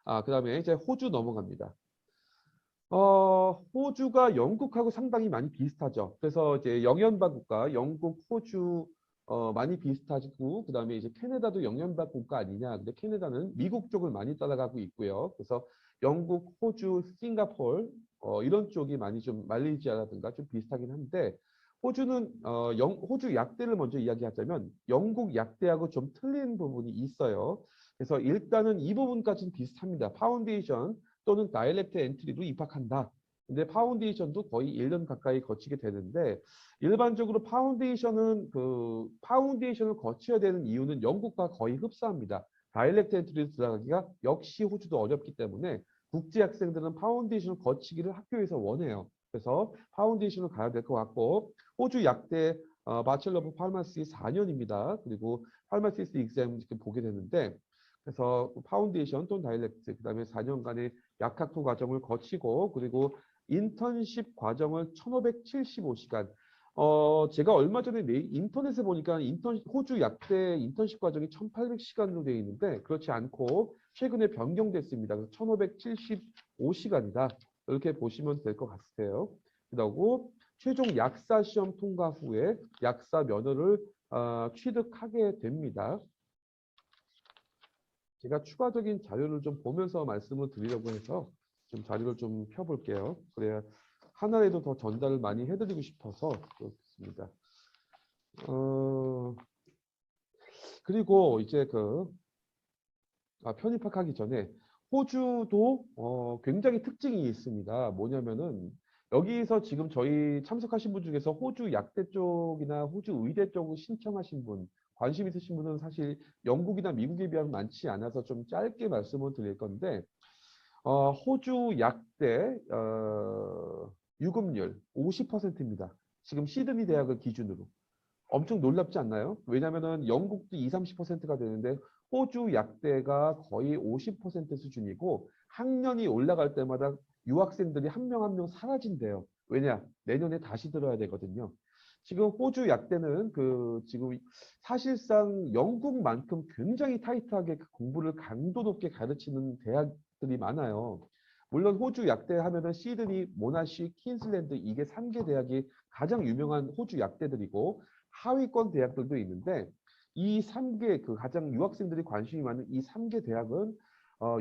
그다음에 이제 호주 넘어갑니다. 호주가 영국하고 상당히 많이 비슷하죠. 그래서 이제 영연방 국가, 영국, 호주 많이 비슷하고 그다음에 이제 캐나다도 영연방 국가 아니냐. 근데 캐나다는 미국 쪽을 많이 따라가고 있고요. 그래서 영국, 호주, 싱가포르 이런 쪽이 많이 좀 말레이시아라든가 좀 비슷하긴 한데 호주는 호주 약대를 먼저 이야기하자면 영국 약대하고 좀 틀린 부분이 있어요. 그래서 일단은 이 부분까지는 비슷합니다. 파운데이션 또는 다이렉트 엔트리로 입학한다. 근데 파운데이션도 거의 1년 가까이 거치게 되는데 일반적으로 파운데이션을 거쳐야 되는 이유는 영국과 거의 흡사합니다. 다이렉트 엔트리로 들어가기가 역시 호주도 어렵기 때문에 국제 학생들은 파운데이션을 거치기를 학교에서 원해요. 그래서 파운데이션을 가야 될 것 같고 호주 약대 바첼러 오브 파마시 4년입니다. 그리고 파마시스트 익셈 이렇게 보게 되는데 그래서 파운데이션 또는 다이렉트 그다음에 4년간의 약학부 과정을 거치고 그리고 인턴십 과정을 1575시간 제가 얼마 전에 인터넷에 보니까 호주 약대 인턴십 과정이 1800시간으로 되어 있는데 그렇지 않고 최근에 변경됐습니다. 그래서 1575시간이다. 이렇게 보시면 될 것 같아요. 그리고 최종 약사 시험 통과 후에 약사 면허를 취득하게 됩니다. 제가 추가적인 자료를 좀 보면서 말씀을 드리려고 해서 좀 자료를 좀 펴볼게요. 그래야 하나라도 더 전달을 많이 해드리고 싶어서 그렇습니다. 그리고 이제 편입학하기 전에 호주도 굉장히 특징이 있습니다. 뭐냐면은 여기서 지금 저희 참석하신 분 중에서 호주 약대 쪽이나 호주 의대 쪽을 신청하신 분, 관심 있으신 분은 사실 영국이나 미국에 비하면 많지 않아서 좀 짧게 말씀을 드릴 건데 호주 약대 유급률 50%입니다. 지금 시드니 대학을 기준으로. 엄청 놀랍지 않나요? 왜냐면은 영국도 20, 30%가 되는데 호주 약대가 거의 50% 수준이고 학년이 올라갈 때마다 유학생들이 한 명 한 명 사라진대요. 왜냐? 내년에 다시 들어야 되거든요. 지금 호주 약대는 지금 사실상 영국만큼 굉장히 타이트하게 공부를 강도 높게 가르치는 대학들이 많아요. 물론 호주 약대 하면은 시드니, 모나시, 퀸슬랜드 이게 3개 대학이 가장 유명한 호주 약대들이고 하위권 대학들도 있는데 이 3개 가장 유학생들이 관심이 많은 이 3개 대학은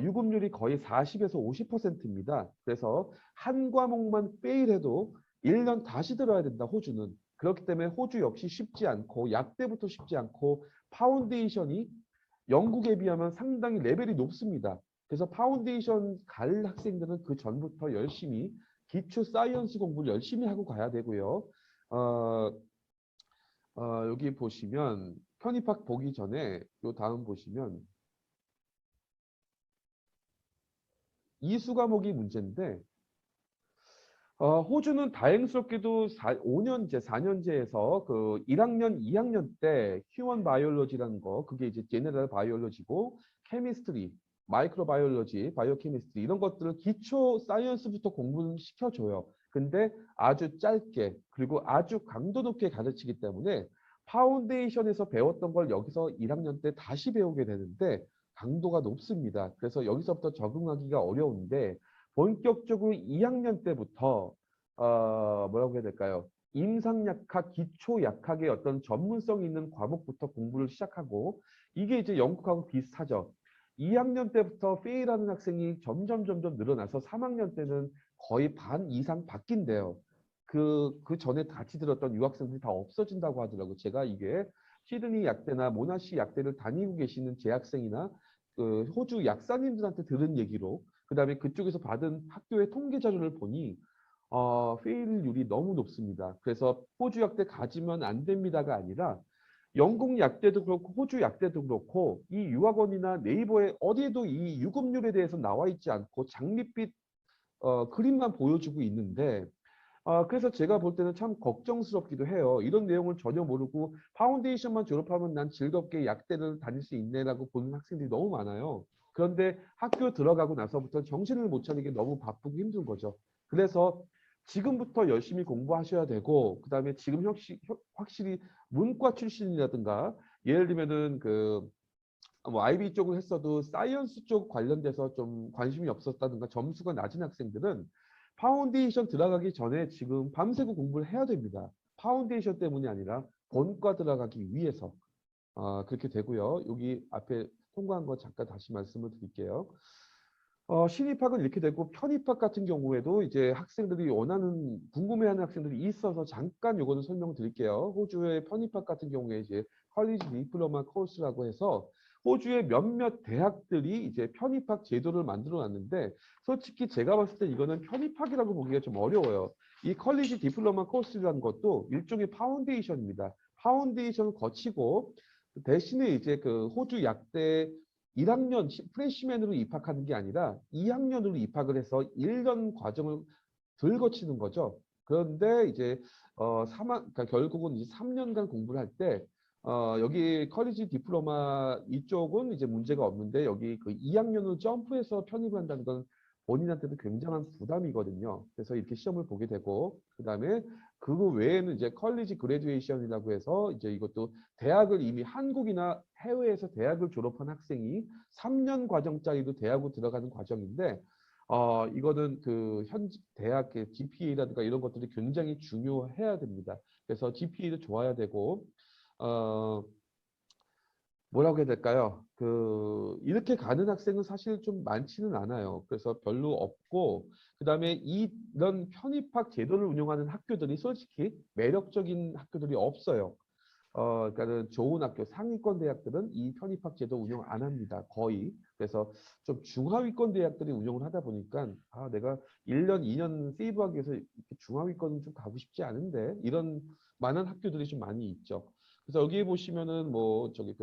유급률이 거의 40에서 50%입니다. 그래서 한 과목만 페일해도 1년 다시 들어야 된다, 호주는. 그렇기 때문에 호주 역시 쉽지 않고 약대부터 쉽지 않고 파운데이션이 영국에 비하면 상당히 레벨이 높습니다. 그래서 파운데이션 갈 학생들은 그 전부터 열심히 기초 사이언스 공부를 열심히 하고 가야 되고요. 어, 여기 보시면 편입학 보기 전에 요 다음 보시면 이수 과목이 문제인데 호주는 다행스럽게도 5년제, 4년제에서 1학년, 2학년 때 휴먼 바이올로지라는 거 그게 이제 제너럴 바이올로지고 케미스트리, 마이크로 바이올로지, 바이오 케미스트리 이런 것들을 기초 사이언스부터 공부를 시켜줘요. 근데 아주 짧게 그리고 아주 강도 높게 가르치기 때문에 파운데이션에서 배웠던 걸 여기서 1학년 때 다시 배우게 되는데 강도가 높습니다. 그래서 여기서부터 적응하기가 어려운데 본격적으로 2학년 때부터 뭐라고 해야 될까요? 임상약학, 기초약학의 어떤 전문성 있는 과목부터 공부를 시작하고 이게 이제 영국하고 비슷하죠. 2학년 때부터 페일하는 학생이 점점 늘어나서 3학년 때는 거의 반 이상 바뀐대요. 그 전에 같이 들었던 유학생들이 다 없어진다고 하더라고요. 제가 이게 시드니 약대나 모나시 약대를 다니고 계시는 재학생이나 호주 약사님들한테 들은 얘기로 그다음에 그쪽에서 받은 학교의 통계 자료를 보니 페일률이 너무 높습니다. 그래서 호주 약대 가지면 안 됩니다가 아니라 영국 약대도 그렇고 호주 약대도 그렇고 이 유학원이나 네이버에 어디에도 이 유급률에 대해서 나와 있지 않고 장밋빛 그림만 보여주고 있는데 그래서 제가 볼 때는 참 걱정스럽기도 해요. 이런 내용을 전혀 모르고 파운데이션만 졸업하면 난 즐겁게 약대를 다닐 수 있네라고 보는 학생들이 너무 많아요. 그런데 학교 들어가고 나서부터 정신을 못 차리게 너무 바쁘고 힘든 거죠. 그래서 지금부터 열심히 공부하셔야 되고 그다음에 지금 확실히 문과 출신이라든가 예를 들면은 뭐 IB 쪽을 했어도 사이언스 쪽 관련돼서 좀 관심이 없었다든가 점수가 낮은 학생들은 파운데이션 들어가기 전에 지금 밤새고 공부를 해야 됩니다. 파운데이션 때문이 아니라 본과 들어가기 위해서. 그렇게 되고요. 여기 앞에 통과한 거 잠깐 다시 말씀을 드릴게요. 신입학은 이렇게 되고 편입학 같은 경우에도 이제 학생들이 원하는 궁금해하는 학생들이 있어서 잠깐 요거는 설명드릴게요. 호주의 편입학 같은 경우에 이제 컬리지 디플로마 코र्스라고 해서 호주의 몇몇 대학들이 이제 편입학 제도를 만들어 놨는데 솔직히 제가 봤을 때 이거는 편입학이라고 보기가 좀 어려워요. 이 컬리지 디플로마 코र्스라는 것도 일종의 파운데이션입니다. 파운데이션을 거치고 대신에 이제 그 호주 약대 1학년 프레시맨으로 입학하는 게 아니라 2학년으로 입학을 해서 1년 과정을 덜 거치는 거죠. 그런데 이제 3학, 그러니까 결국은 이제 3년간 공부를 할 때 여기 커리지 디플로마 이쪽은 이제 문제가 없는데 여기 그 2학년으로 점프해서 편입을 한다는 건 본인한테도 굉장한 부담이거든요. 그래서 이렇게 시험을 보게 되고 그다음에 그 외에는 이제 컬리지 그레듀에이션이라고 해서 이제 이것도 대학을 이미 한국이나 해외에서 대학을 졸업한 학생이 3년 과정짜리도 대학으로 들어가는 과정인데 이거는 그 현지 대학의 GPA라든가 이런 것들이 굉장히 중요해야 됩니다. 그래서 GPA도 좋아야 되고 뭐라고 해야 될까요? 이렇게 가는 학생은 사실 좀 많지는 않아요. 그래서 별로 없고, 그 다음에 이런 편입학 제도를 운영하는 학교들이 솔직히 매력적인 학교들이 없어요. 그러니까는 좋은 학교, 상위권 대학들은 이 편입학 제도 운영 안 합니다. 거의. 그래서 좀 중하위권 대학들이 운영을 하다 보니까, 내가 1년, 2년 세이브하기 위해서 이렇게 중하위권은 좀 가고 싶지 않은데, 이런 많은 학교들이 좀 많이 있죠. 그래서 여기에 보시면은 뭐 저기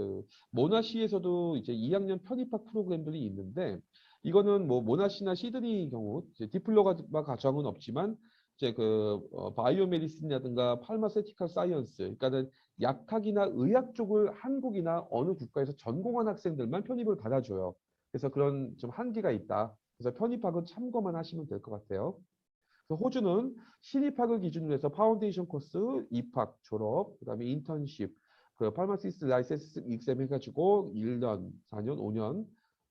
모나시에서도 이제 2학년 편입학 프로그램들이 있는데 이거는 뭐 모나시나 시드니 경우 이제 디플로마 과정은 없지만 이제 바이오 메디슨이라든가 팔마세티컬 사이언스 그러니까는 약학이나 의학 쪽을 한국이나 어느 국가에서 전공한 학생들만 편입을 받아줘요. 그래서 그런 좀 한계가 있다. 그래서 편입학은 참고만 하시면 될 것 같아요. 그래서 호주는 신입학을 기준으로 해서 파운데이션 코스 입학, 졸업, 그다음에 인턴십, 파마시스트 라이센스 익셈 해가지고 1년, 4년, 5년,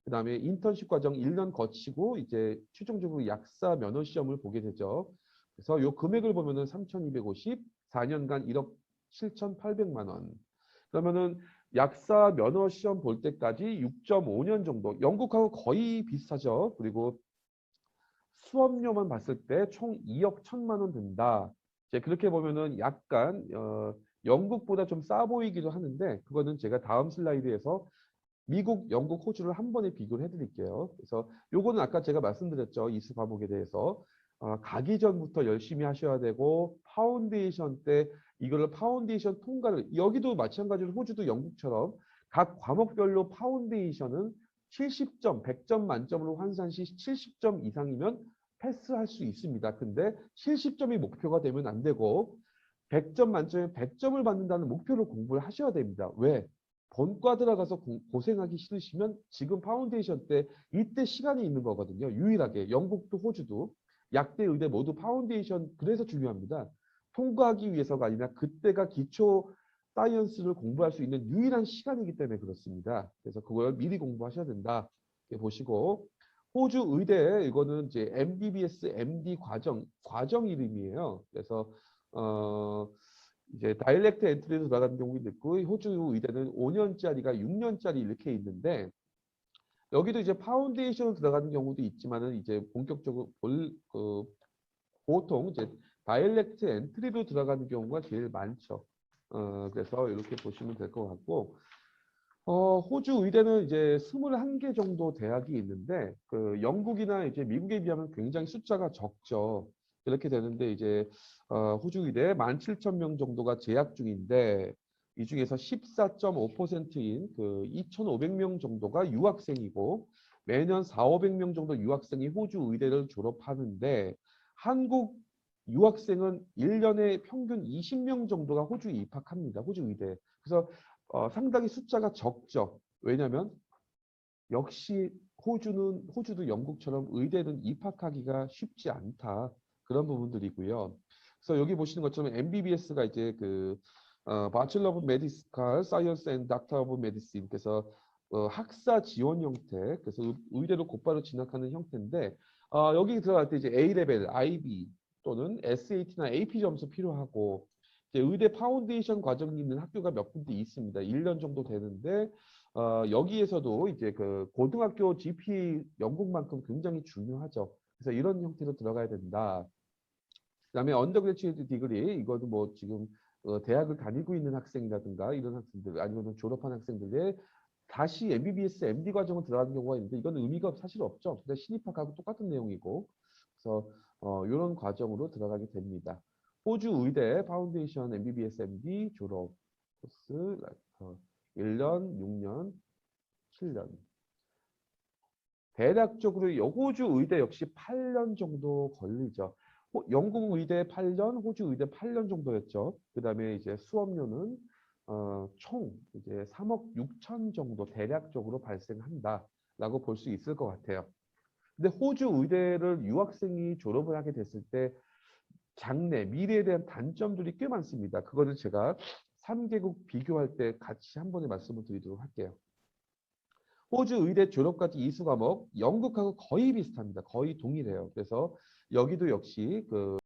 그다음에 인턴십 과정 1년 거치고 이제 최종적으로 약사 면허 시험을 보게 되죠. 그래서 요 금액을 보면은 3,250, 4년간 1억 7,800만 원. 그러면은 약사 면허 시험 볼 때까지 6.5년 정도, 영국하고 거의 비슷하죠. 그리고 수업료만 봤을 때 총 2억 1천만 원 든다. 이제 그렇게 보면은 약간 영국보다 좀 싸 보이기도 하는데 그거는 제가 다음 슬라이드에서 미국, 영국, 호주를 한 번에 비교를 해드릴게요. 그래서 요거는 아까 제가 말씀드렸죠. 이수 과목에 대해서. 가기 전부터 열심히 하셔야 되고 파운데이션 때 이거를 파운데이션 통과를 여기도 마찬가지로 호주도 영국처럼 각 과목별로 파운데이션은 70점, 100점 만점으로 환산 시 70점 이상이면 패스할 수 있습니다. 근데 70점이 목표가 되면 안 되고 100점 만점에 100점을 받는다는 목표로 공부를 하셔야 됩니다. 왜? 본과 들어가서 고생하기 싫으시면 지금 파운데이션 때 이때 시간이 있는 거거든요. 유일하게 영국도 호주도 약대 의대 모두 파운데이션 그래서 중요합니다. 통과하기 위해서가 아니라 그때가 기초 사이언스를 공부할 수 있는 유일한 시간이기 때문에 그렇습니다. 그래서 그걸 미리 공부하셔야 된다. 이렇게 보시고 호주 의대 이거는 이제 MBBS, MD 과정 이름이에요. 그래서 이제 다이렉트 엔트리로 들어가는 경우도 있고 호주 의대는 5년짜리가 6년짜리 이렇게 있는데 여기도 이제 파운데이션으로 들어가는 경우도 있지만은 이제 본격적으로 보통 이제 다이렉트 엔트리로 들어가는 경우가 제일 많죠. 그래서 이렇게 보시면 될 것 같고 호주 의대는 이제 21개 정도 대학이 있는데 영국이나 이제 미국에 비하면 굉장히 숫자가 적죠. 그렇게 되는데 이제 호주 의대 17,000명 정도가 재학 중인데 이 중에서 14.5%인 2,500명 정도가 유학생이고 매년 4,500명 정도 유학생이 호주 의대를 졸업하는데 한국 유학생은 1년에 평균 20명 정도가 호주에 입학합니다. 호주 의대. 그래서 상당히 숫자가 적죠. 왜냐하면 역시 호주도 영국처럼 의대는 입학하기가 쉽지 않다. 그런 부분들이고요. 그래서 여기 보시는 것처럼 MBBS가 이제 Bachelor of Medical Science and Doctor of Medicine 그래서 학사 지원 형태, 그래서 의대로 곧바로 진학하는 형태인데 여기 들어갈 때 이제 A레벨, IB 또는 SAT나 AP 점수 필요하고 이제 의대 파운데이션 과정이 있는 학교가 몇 군데 있습니다. 1년 정도 되는데 여기에서도 이제 그 고등학교 GP 연봉만큼 굉장히 중요하죠. 그래서 이런 형태로 들어가야 된다. 그다음에 언더그래듀에이트 디그리 이것도 뭐 지금 대학을 다니고 있는 학생이라든가 이런 학생들 아니면 졸업한 학생들의 다시 MBBS, MD 과정을 들어가는 경우가 있는데 이건 의미가 사실 없죠. 그냥 신입학하고 똑같은 내용이고 그래서 이런 과정으로 들어가게 됩니다. 호주 의대 파운데이션 MBBS, MD 졸업 코스 1년, 6년, 7년. 대략적으로 호주 의대 역시 8년 정도 걸리죠. 영국 의대 8년, 호주 의대 8년 정도였죠. 그다음에 이제 수업료는 총 이제 3억 6천 정도 대략적으로 발생한다라고 볼 수 있을 것 같아요. 근데 호주 의대를 유학생이 졸업을 하게 됐을 때 장래, 미래에 대한 단점들이 꽤 많습니다. 그거를 제가 3개국 비교할 때 같이 한 번에 말씀을 드리도록 할게요. 호주 의대 졸업까지 이수 과목 영국하고 거의 비슷합니다. 거의 동일해요. 그래서 여기도 역시 그